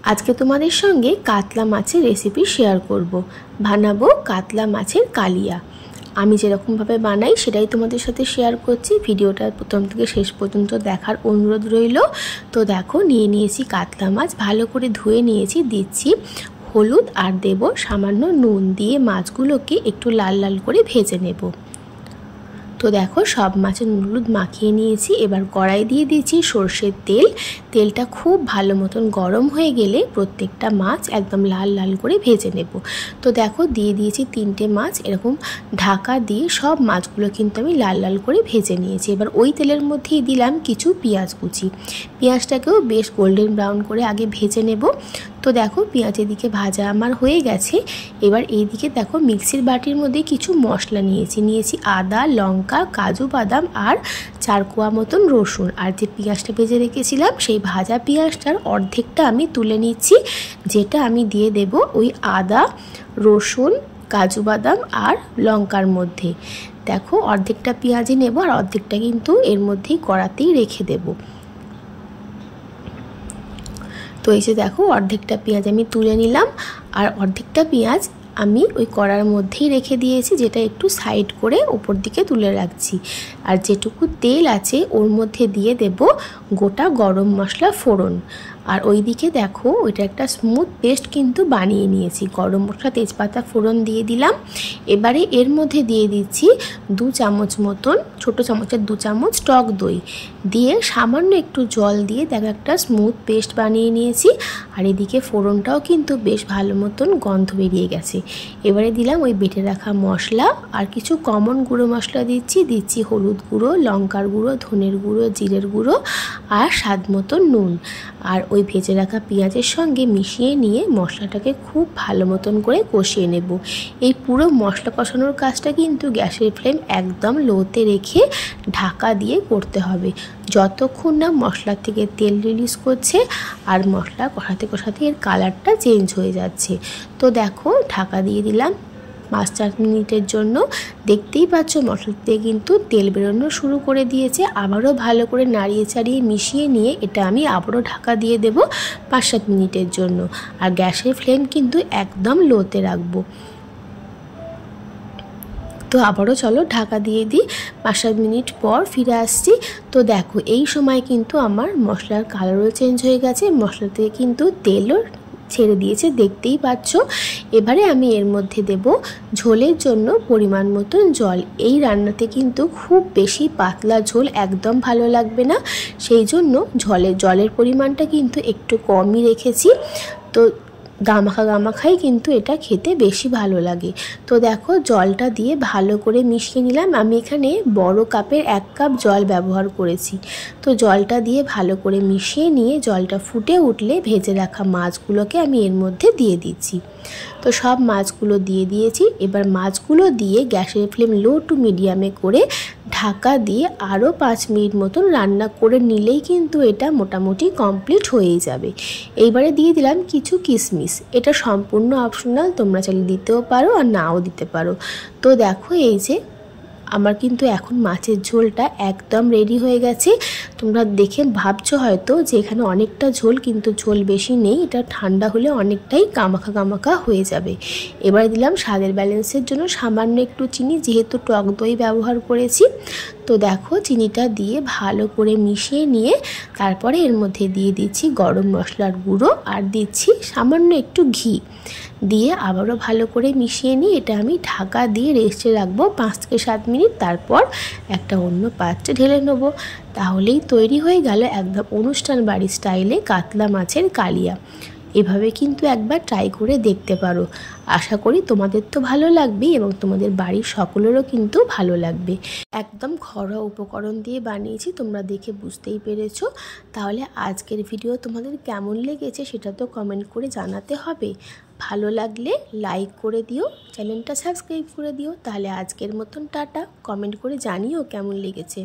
আজকে তোমাদের সঙ্গে কাতলা মাছের রেসিপি শেয়ার করব। বানাবো কাতলা মাছের কালিয়া। আমি যেরকমভাবে বানাই সেটাই তোমাদের সাথে শেয়ার করছি। ভিডিওটা প্রথম থেকে শেষ পর্যন্ত দেখার অনুরোধ রইল। তো দেখো, নিয়ে নিয়েছি কাতলা মাছ, ভালো করে ধুয়ে নিয়েছি। দিচ্ছি হলুদ আর দেব সামান্য নুন, দিয়ে মাছগুলোকে একটু লাল লাল করে ভেজে নেব। তো দেখো, সব মাছে নুন হলুদ মাখিয়ে নিয়েছি। এবার কড়াই দিয়ে দিয়েছি সর্ষের তেল। তেলটা খুব ভালো মতন গরম হয়ে গেলে প্রত্যেকটা মাছ একদম লাল লাল করে ভেজে নেব। তো দেখো, দিয়ে দিয়েছি 3টে মাছ। এরকম ঢাকা দিয়ে সব মাছগুলো কিন্তু আমি লাল লাল করে ভেজে নিয়েছি। এবার ওই তেলের মধ্যেই দিলাম কিছু পেঁয়াজ কুচি। পেঁয়াজটাকেও বেশ গোল্ডেন ব্রাউন করে আগে ভেজে নেব। তো দেখো, পেঁয়াজের দিকে ভাজা আমার হয়ে গেছে। এবার এই দিকে দেখো, মিক্সির বাটির মধ্যে কিছু মশলা নিয়েছি আদা, লঙ্কা, কাজু বাদাম আর 4 কোয়া মতন রসুন। আর যে পেঁয়াজটা ভেজে রেখেছিলাম সেই ভাজা পেঁয়াজটার অর্ধেকটা আমি তুলে নিচ্ছি, যেটা আমি দিয়ে দেব ওই আদা, রসুন, কাজু বাদাম আর লঙ্কার মধ্যে। দেখো, অর্ধেকটা পেঁয়াজই নেব আর অর্ধেকটা কিন্তু এর মধ্যেই কড়াতেই রেখে দেব। তো এই যে দেখো, অর্ধেকটা পেঁয়াজ আমি তুলে নিলাম আর অর্ধেকটা পেঁয়াজ আমি ওই কড়ার মধ্যেই রেখে দিয়েছি, যেটা একটু সাইড করে উপর দিকে তুলে রাখছি। আর যেটুকু তেল আছে ওর মধ্যে দিয়ে দেব গোটা গরম মশলা ফোড়ন। আর ওই দিকে দেখো, ওইটা একটা স্মুথ পেস্ট কিন্তু বানিয়ে নিয়েছি। গরম মশলা, তেজপাতা ফোড়ন দিয়ে দিলাম। এবারে এর মধ্যে দিয়ে দিচ্ছি 2 চামচ মতন, ছোটো চামচের 2 চামচ টক দই দিয়ে সামান্য একটু জল দিয়ে দেখো একটা স্মুথ পেস্ট বানিয়ে নিয়েছি। আর এদিকে ফোড়নটাও কিন্তু বেশ ভালো মতন গন্ধ বেরিয়ে গেছে। এবারে দিলাম ওই বেটে রাখা মশলা আর কিছু কমন গুঁড়ো মশলা দিচ্ছি হলুদ গুঁড়ো, লঙ্কার গুঁড়ো, ধনের গুঁড়ো, জিরের গুঁড়ো আর স্বাদ মতো নুন। আর ওই ভেজে রাখা পেঁয়াজের সঙ্গে মিশিয়ে নিয়ে মশলাটাকে খুব ভালো মতন করে কষিয়ে নেব। এই পুরো মশলা কষানোর কাজটা কিন্তু গ্যাসের ফ্লেম একদম লোতে রেখে ঢাকা দিয়ে করতে হবে, যতক্ষণ না মশলা থেকে তেল রিলিজ করছে আর মশলা কষাতে কষাতে এর কালারটা চেঞ্জ হয়ে যাচ্ছে। তো দেখো, ঢাকা দিয়ে দিলাম 5-4 মিনিটের জন্য। দেখতেই পাচ্ছ মশলা থেকে কিন্তু তেল বেরোনো শুরু করে দিয়েছে। আবারও ভালো করে নাড়িয়ে চাড়িয়ে মিশিয়ে নিয়ে এটা আমি আবারও ঢাকা দিয়ে দেব 5-7 মিনিটের জন্য। আর গ্যাসের ফ্লেম কিন্তু একদম লোতে রাখবো। তো আবারও চলো ঢাকা দিয়ে দিই। 5-7 মিনিট পর ফিরে আসছি। তো দেখো, এই সময় কিন্তু আমার মশলার কালারও চেঞ্জ হয়ে গেছে, মশলা থেকে কিন্তু তেলও ছেড়ে দিয়েছে, দেখতেই পাচ্ছ। এবারে আমি এর মধ্যে দেব ঝোলের জন্য পরিমাণ মতন জল। এই রান্নাতে কিন্তু খুব বেশি পাতলা ঝোল একদম ভালো লাগবে না, সেই জন্য জলের পরিমাণটা কিন্তু একটু কমই রেখেছি। তো গামাখাই কিন্তু এটা খেতে বেশি ভালো লাগে। তো দেখো, জলটা দিয়ে ভালো করে মিশিয়ে নিলাম। আমি এখানে বড় কাপের 1 কাপ জল ব্যবহার করেছি। তো জলটা দিয়ে ভালো করে মিশিয়ে নিয়ে জলটা ফুটে উঠলে ভেজে রাখা মাছগুলোকে আমি এর মধ্যে দিয়ে দিচ্ছি। তো সব মাছগুলো দিয়ে দিয়েছি। এবার মাছগুলো দিয়ে গ্যাসের ফ্লেম লো টু মিডিয়ামে করে ঢাকা দিয়ে আরও 5 মিনিট মতন রান্না করে নিলেই কিন্তু এটা মোটামুটি কমপ্লিট হয়েই যাবে। এইবারে দিয়ে দিলাম কিছু কিশমিশ। এটা সম্পূর্ণ অপশনাল, তোমরা চাইলে দিতেও পারো আর নাও দিতে পারো। তো দেখো, এই যে আমার কিন্তু এখন মাছের ঝোলটা একদম রেডি হয়ে গেছে। তোমরা দেখে ভাবছো হয়তো যে এখানে অনেকটা ঝোল, কিন্তু ঝোল বেশি নেই। এটা ঠান্ডা হলে অনেকটাই গামাখা হয়ে যাবে। এবার দিলাম স্বাদের ব্যালেন্সের জন্য সামান্য একটু চিনি, যেহেতু টক দই ব্যবহার করেছি। তো দেখো, চিনিটা দিয়ে ভালো করে মিশিয়ে নিয়ে তারপরে এর মধ্যে দিয়ে দিচ্ছি গরম মশলার গুঁড়ো আর দিচ্ছি সামান্য একটু ঘি দিয়ে আবারও ভালো করে মিশিয়ে নিয়ে এটা আমি ঢাকা দিয়ে রেস্টে রাখবো 5 থেকে 7 মিনিট। তারপর একটা অন্য পাত্রে ঢেলে নেবো। তাহলেই তৈরি হয়ে গেল একদম অনুষ্ঠান বাড়ি স্টাইলে কাতলা মাছের কালিয়া। এভাবে কিন্তু একবার ট্রাই করে দেখতে পারো। আশা করি তোমাদের তো ভালো লাগবে এবং তোমাদের বাড়ির সকলেরও কিন্তু ভালো লাগবে। একদম ঘরোয়া উপকরণ দিয়ে বানিয়েছি, তোমরা দেখে বুঝতেই পেরেছো। তাহলে আজকের ভিডিও তোমাদের কেমন লেগেছে সেটা তো কমেন্ট করে জানাতে হবে। ভালো লাগলে লাইক করে দিও, চ্যানেলটা সাবস্ক্রাইব করে দিও। তাহলে আজকের মতন টাটা। কমেন্ট করে জানিও কেমন লেগেছে।